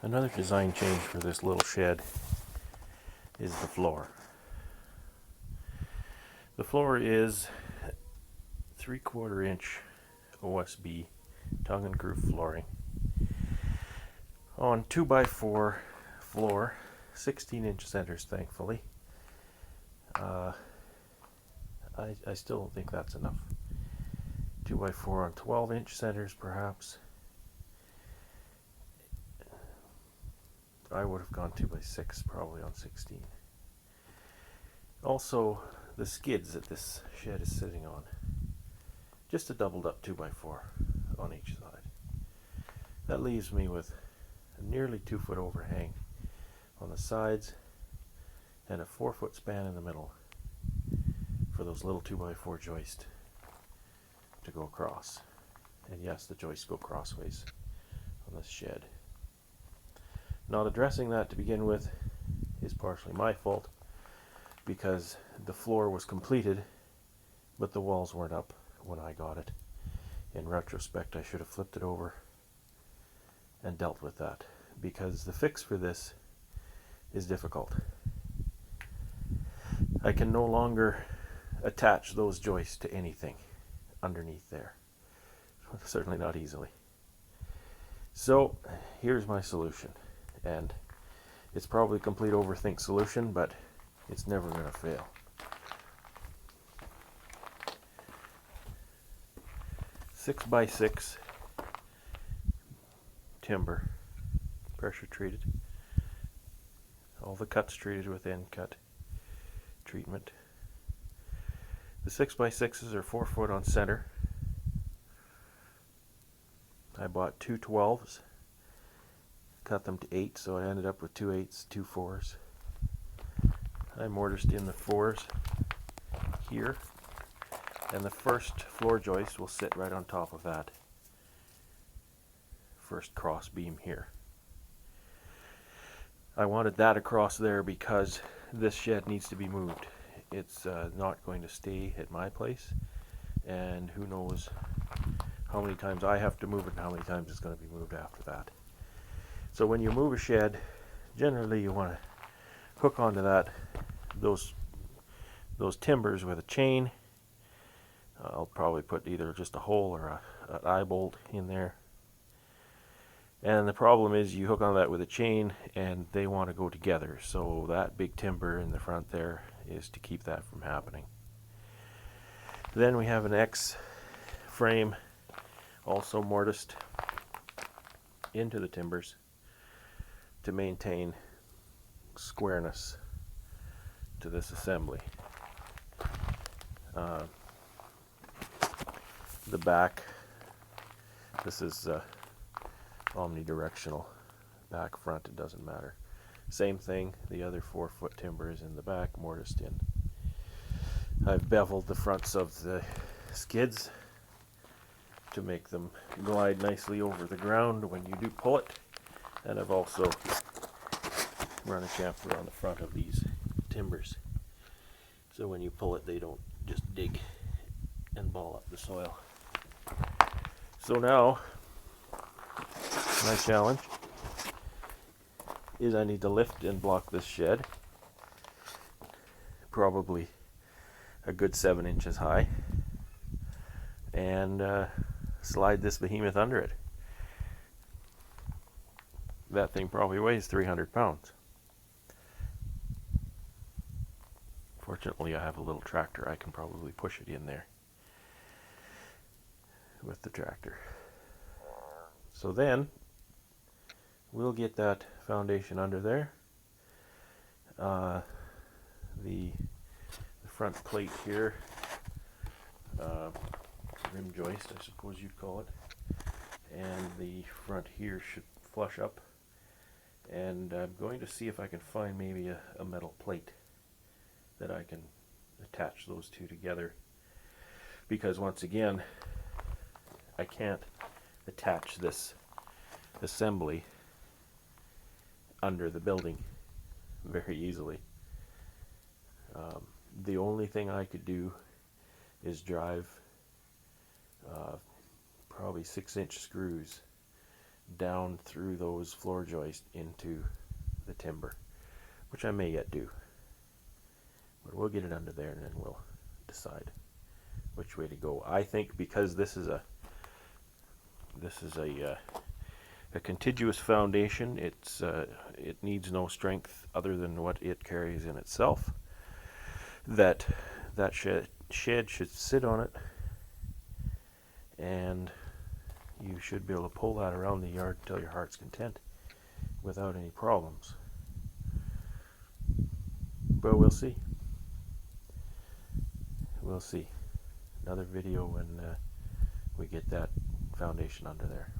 Another design change for this little shed is the floor. The floor is 3/4 inch OSB tongue and groove flooring on 2x4 floor, 16-inch centers, thankfully. I still don't think that's enough. 2x4 on 12-inch centers, perhaps. I would have gone 2x6 probably on 16. Also, the skids that this shed is sitting on, just a doubled up 2x4 on each side. That leaves me with a nearly 2-foot overhang on the sides and a 4-foot span in the middle for those little 2x4 joists to go across. And yes, the joists go crossways on this shed. Not addressing that to begin with is partially my fault, because the floor was completed but the walls weren't up when I got it. In retrospect, I should have flipped it over and dealt with that, because the fix for this is difficult. I can no longer attach those joists to anything underneath there. Certainly not easily. So here's my solution, and it's probably a complete overthink solution, but it's never going to fail. Six by 6 timber, pressure treated. All the cuts treated with end cut treatment. The 6x6s are 4 foot on center. I bought two 12s, cut them to 8, so I ended up with 2 8s, 2 4s. I mortised in the 4s here, and the first floor joist will sit right on top of that first cross beam here. I wanted that across there because this shed needs to be moved. It's not going to stay at my place, and who knows how many times I have to move it and how many times it's going to be moved after that. So when you move a shed, generally you want to hook onto those timbers with a chain. I'll probably put either just a hole or an eye bolt in there. And the problem is you hook on that with a chain and they want to go together. So that big timber in the front there is to keep that from happening. Then we have an X frame, also mortised into the timbers to maintain squareness to this assembly. The back, this is omnidirectional, back, front, it doesn't matter. Same thing, the other 4 foot timber is in the back, mortised in. I've beveled the fronts of the skids to make them glide nicely over the ground when you do pull it, and I've also run a chamfer on the front of these timbers, so when you pull it they don't just dig and ball up the soil. So now my challenge is I need to lift and block this shed, probably a good 7 inches high, and slide this behemoth under it. That thing probably weighs 300 pounds. Fortunately, I have a little tractor. I can probably push it in there with the tractor. So then we'll get that foundation under there. The front plate here, rim joist I suppose you'd call it, and the front here should flush up, and I'm going to see if I can find maybe a metal plate that I can attach those two together, because once again I can't attach this assembly under the building very easily. The only thing I could do is drive probably 6-inch screws down through those floor joists into the timber, which I may yet do. But we'll get it under there and then we'll decide which way to go. I think because this is a contiguous foundation, it needs no strength other than what it carries in itself. That shed should sit on it, and you should be able to pull that around the yard till your heart's content without any problems. But we'll see. We'll see. Another video when we get that foundation under there.